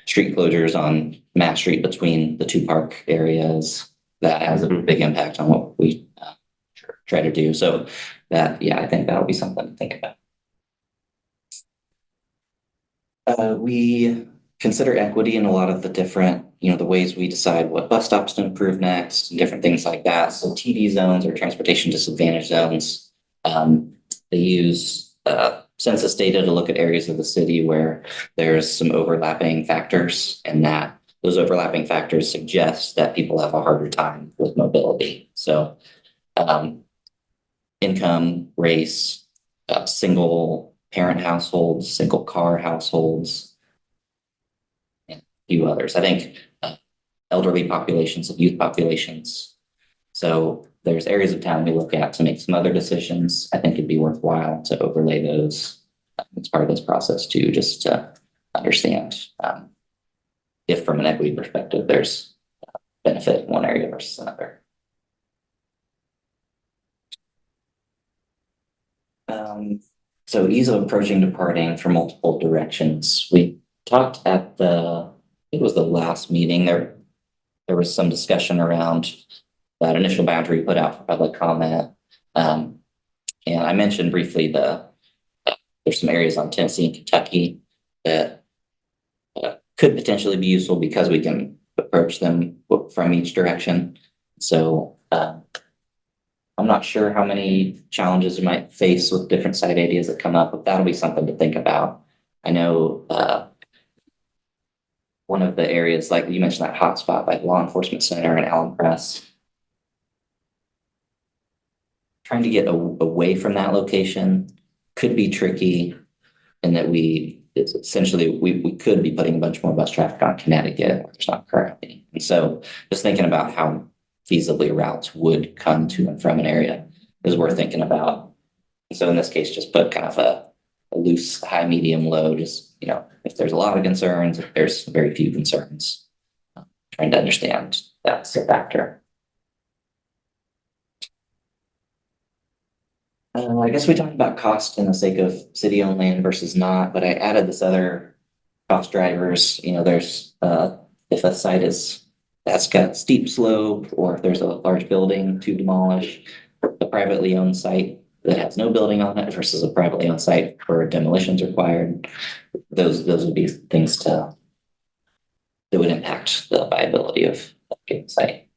street closures on Mass Street between the two park areas. That has a big impact on what we try to do. So I think that'll be something to think about. We consider equity in a lot of the different, the ways we decide what bus stops to improve next, and different things like that. So TD zones or transportation disadvantage zones, they use census data to look at areas of the city where there's some overlapping factors, and that those overlapping factors suggest that people have a harder time with mobility. So income, race, single parent households, single car households, and a few others. I think elderly populations and youth populations. So there's areas of town we look at to make some other decisions. I think it'd be worthwhile to overlay those as part of this process too, just to understand if from an equity perspective, there's benefit in one area versus another. So ease of approaching departing from multiple directions. We talked at it was the last meeting, there was some discussion around that initial boundary put out for public comment. And I mentioned briefly there's some areas on Tennessee and Kentucky that could potentially be useful because we can approach them from each direction. So I'm not sure how many challenges you might face with different site ideas that come up, but that'll be something to think about. I know one of the areas, like you mentioned, that hotspot by the Law Enforcement Center and Allen Press, trying to get away from that location could be tricky, in that we could be putting a bunch more bus traffic on Connecticut, where there's not currently. And so just thinking about how feasibly routes would come to and from an area is worth thinking about. And so in this case, just put kind of a loose high, medium, low, just, if there's a lot of concerns, if there's very few concerns, trying to understand that's a factor. I guess we talked about cost in the sake of city-owned land versus not, but I added this other cost drivers. There's if a site that's got steep slope, or if there's a large building to demolish, a privately owned site that has no building on it versus a privately owned site where demolition's required, those would be things that would impact the viability of a given site.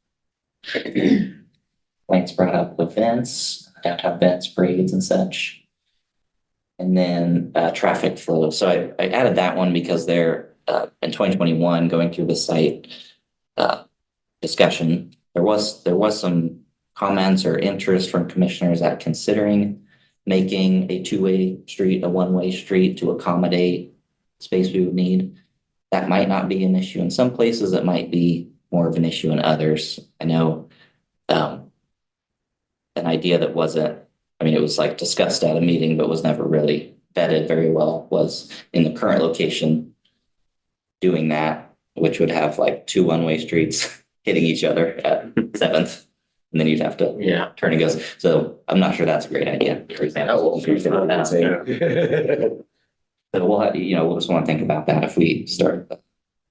Lance brought up events, downtown events, parades and such. And then traffic flow. So I added that one because they're in 2021 going through the site discussion. There was some comments or interest from commissioners at considering making a two-way street a one-way street to accommodate space we would need. That might not be an issue in some places. It might be more of an issue in others. I know an idea that wasn't, I mean, it was like discussed at a meeting, but was never really vetted very well, was in the current location doing that, which would have like two one-way streets hitting each other at Seventh. And then you'd have to turn and go. So I'm not sure that's a great idea, for example. So we'll have, we'll just want to think about that if we start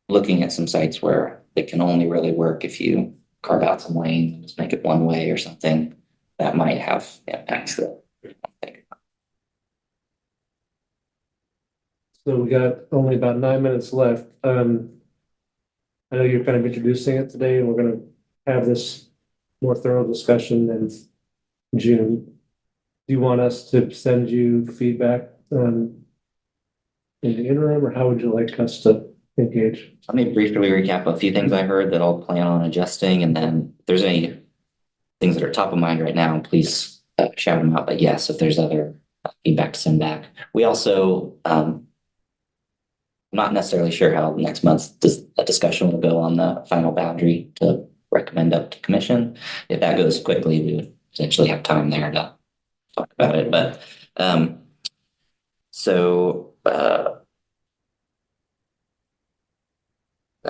looking at some sites where it can only really work if you carve out some lanes and just make it one way or something. That might have impacts that we want to think about. So we got only about 9 minutes left. I know you're kind of introducing it today, and we're gonna have this more thorough discussion in June. Do you want us to send you feedback in the interim, or how would you like us to engage? Let me briefly recap a few things I heard that I'll plan on adjusting, and then if there's any things that are top of mind right now, please shout them out. But yes, if there's other feedback to send back. We also, I'm not necessarily sure how next month's discussion will go on the final boundary to recommend up to commission. If that goes quickly, we would potentially have time there to talk about it. But I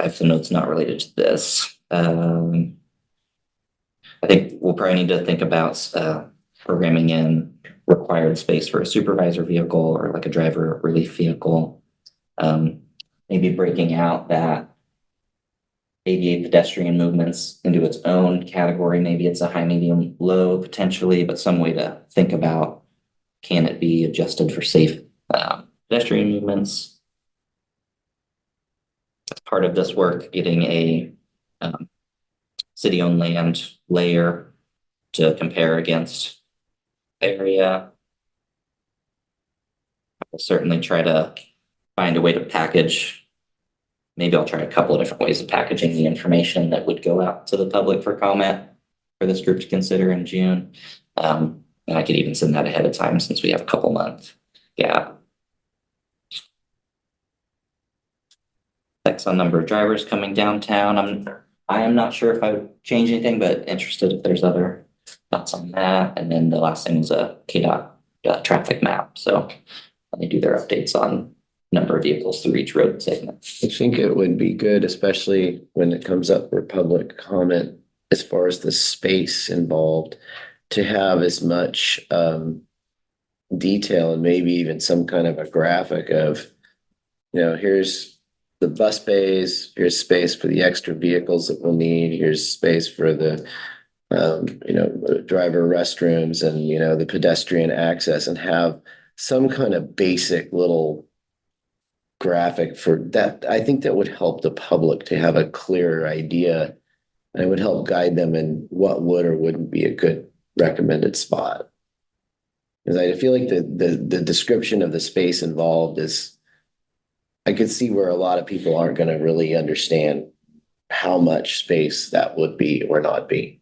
have some notes not related to this. I think we'll probably need to think about programming in required space for a supervisor vehicle or like a driver relief vehicle. Maybe breaking out that ADA pedestrian movements into its own category. Maybe it's a high, medium, low potentially, but some way to think about, can it be adjusted for safe pedestrian movements? As part of this work, getting a city-owned land layer to compare against area. I'll certainly try to find a way to package. Maybe I'll try a couple of different ways of packaging the information that would go out to the public for comment for this group to consider in June. And I could even send that ahead of time since we have a couple months gap. Next on number of drivers coming downtown. I am not sure if I would change anything, but interested if there's other thoughts on that. And then the last thing is a KDOT traffic map. So let me do their updates on number of vehicles through each road segment. I think it would be good, especially when it comes up for public comment, as far as the space involved, to have as much detail and maybe even some kind of a graphic of, here's the bus bays, here's space for the extra vehicles that we'll need, here's space for the driver restrooms and, the pedestrian access, and have some kind of basic little graphic for that. I think that would help the public to have a clearer idea, and it would help guide them in what would or wouldn't be a good recommended spot. Because I feel like the description of the space involved is, I could see where a lot of people aren't going to really understand how much space that would be or not be.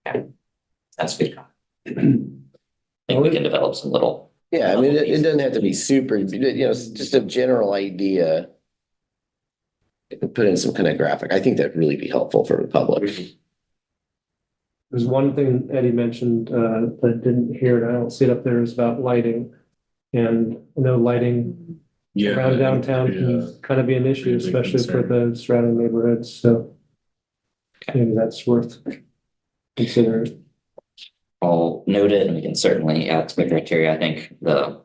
That's good. I think we can develop some little. Yeah, I mean, it doesn't have to be super, just a general idea. Put in some kind of graphic. I think that'd really be helpful for the public. There's one thing Eddie mentioned that I didn't hear, and I don't see it up there, is about lighting. And I know lighting around downtown can kind of be an issue, especially for the surrounding neighborhoods. So maybe that's worth considering. I'll note it, and we can certainly add some criteria. I think the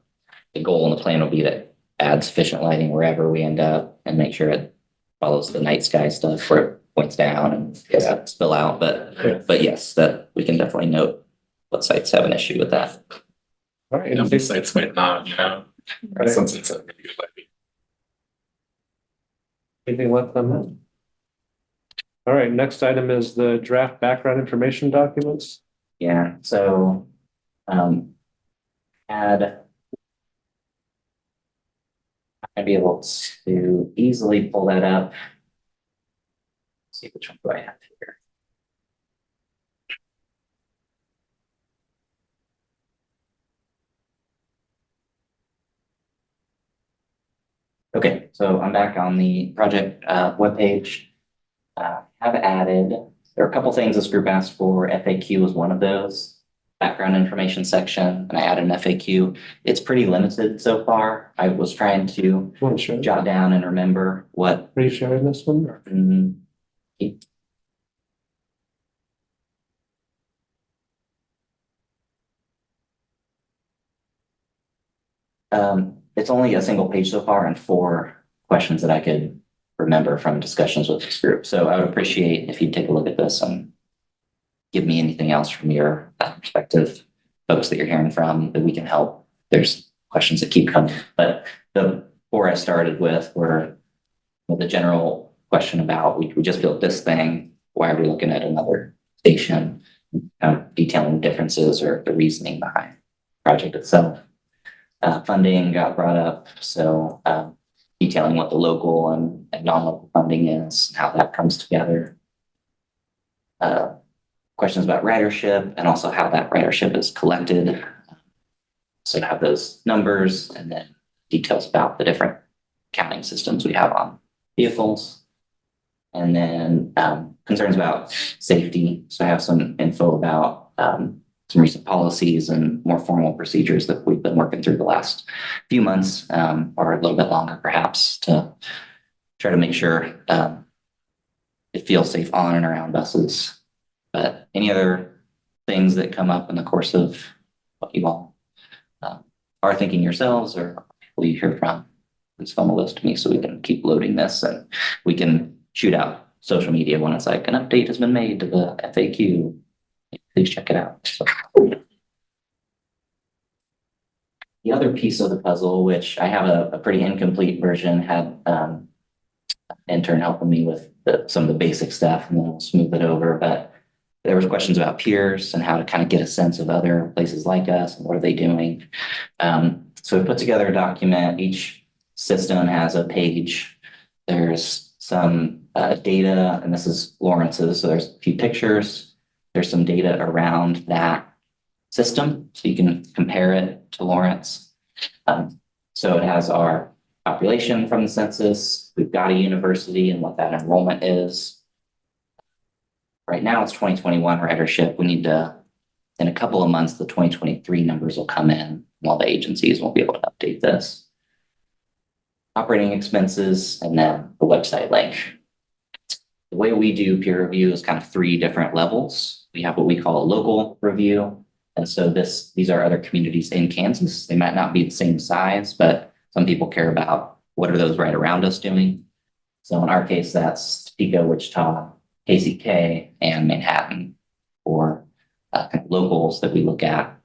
goal and the plan will be to add sufficient lighting wherever we end up and make sure it follows the night sky stuff where it points down and doesn't spill out. But yes, that we can definitely note what sites have an issue with that. All right. Some sites might not, Right. some sites have pretty good lighting. Anything left on that? All right, next item is the draft background information documents. Yeah, so had I'd be able to easily pull that up. See which one do I have here. Okay, so I'm back on the project webpage. Have added, there are a couple things this group asked for. FAQ was one of those. Background information section, and I added an FAQ. It's pretty limited so far. I was trying to Want to share? jot down and remember what. Are you sharing this one? It's only a single page so far and 4 questions that I could remember from discussions with this group. So I would appreciate if you'd take a look at this and give me anything else from your perspective, folks that you're hearing from that we can help. There's questions that keep coming, but the 4 I started with were the general question about we just built this thing. Why are we looking at another station? Detailing differences or the reasoning behind the project itself. Funding got brought up, so detailing what the local and non-local funding is, how that comes together. Questions about ridership and also how that ridership is collected. So have those numbers and then details about the different counting systems we have on vehicles. And then concerns about safety. So I have some info about some recent policies and more formal procedures that we've been working through the last few months, or a little bit longer perhaps, to try to make sure it feels safe on and around buses. But any other things that come up in the course of what you all are thinking yourselves or people you hear from, please film a list to me so we can keep loading this and we can shoot out social media when it's like an update has been made to the FAQ. Please check it out. So. The other piece of the puzzle, which I have a pretty incomplete version, had an intern helping me with some of the basic stuff, and then we'll smooth it over. But there was questions about peers and how to kind of get a sense of other places like us and what are they doing. So we put together a document. Each system has a page. There's some data, and this is Lawrence's. So there's a few pictures. There's some data around that system, so you can compare it to Lawrence. So it has our population from the census. We've got a university and what that enrollment is. Right now it's 2021 ridership. We need to, in a couple of months, the 2023 numbers will come in while the agencies won't be able to update this. Operating expenses, and then the website link. The way we do peer review is kind of 3 different levels. We have what we call a local review. And so these are other communities in Kansas. They might not be the same size, but some people care about what are those right around us doing. So in our case, that's Topeka, Wichita, KCK, and Manhattan for kind of locals that we look at.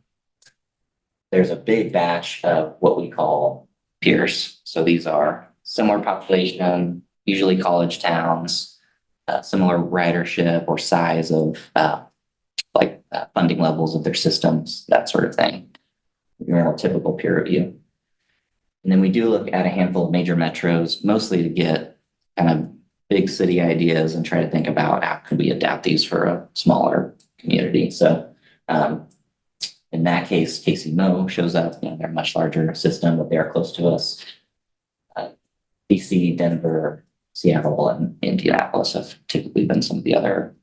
There's a big batch of what we call peers. So these are similar population, usually college towns, similar ridership or size of funding levels of their systems, that sort of thing. Your typical peer review. And then we do look at a handful of major metros, mostly to get kind of big city ideas and try to think about how can we adapt these for a smaller community. So in that case, KCMO shows up. They're a much larger system, but they are close to us. DC, Denver, Seattle, and Indianapolis have typically been some of the other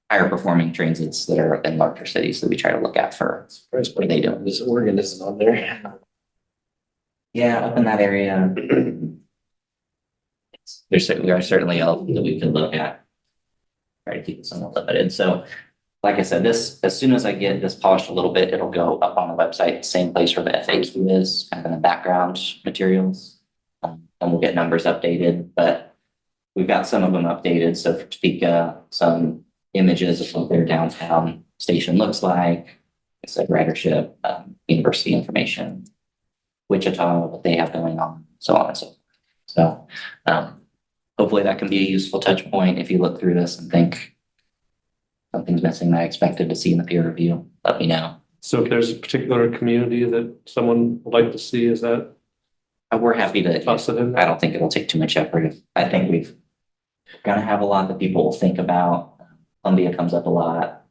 higher performing transits that are in larger cities that we try to look at for what are they doing. This Oregon isn't on there. Yeah, up in that area. There are certainly elements that we can look at. Try to keep it somewhat limited. So like I said, this, as soon as I get this polished a little bit, it'll go up on the website, same place where the FAQ is, kind of in the background materials. And we'll get numbers updated, but we've got some of them updated. So for Topeka, some images of what their downtown station looks like. I said ridership, university information, Wichita, what they have going on, so on and so forth. So hopefully that can be a useful touch point. If you look through this and think something's missing that I expected to see in the peer review, let me know. So if there's a particular community that someone would like to see, is that We're happy to, toss it in I there? don't think it'll take too much effort. I think we've gonna have a lot that people will think about. Columbia comes up a lot.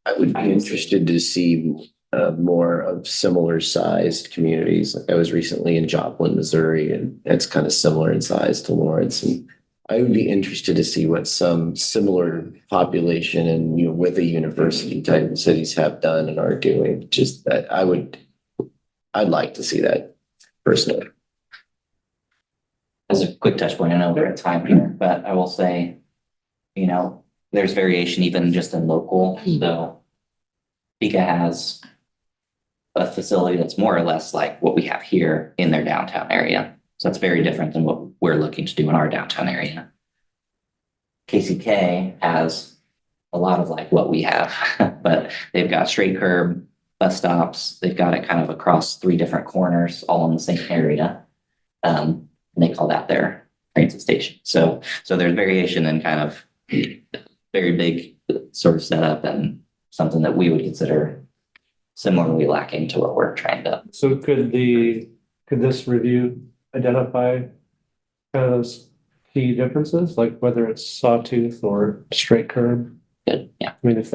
I would be interested to see more of similar sized communities. Like I was recently in Joplin, Missouri, and it's kind of similar in size to Lawrence. And I would be interested to see what some similar population and, you know, with a university type of cities have done and are doing. Just that I'd like to see that personally. As a quick touch point, I know we're at time here, but I will say, you know, there's variation even just in local. So Pika has a facility that's more or less like what we have here in their downtown area. So it's very different than what we're looking to do in our downtown area. KCK has a lot of like what we have, but they've got straight curb, bus stops. They've got it kind of across 3 different corners, all in the same area. And they call that their transit station. So there's variation in kind of very big sort of setup and something that we would consider similarly lacking to what we're trying to. So could this review identify kind of those key differences, like whether it's sawtooth or straight curb? Good, yeah. I mean, if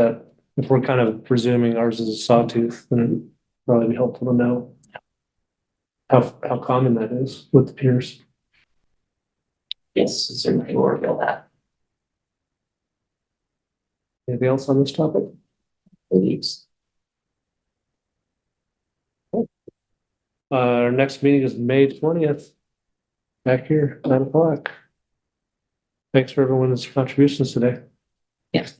we're kind of presuming ours is a sawtooth, then it'd probably be helpful to know how common that is with the peers. Yes, certainly we'll reveal that. Anything else on this topic? Please. Our next meeting is May 20th. Back here, 9 o'clock. Thanks for everyone's contributions today. Yes.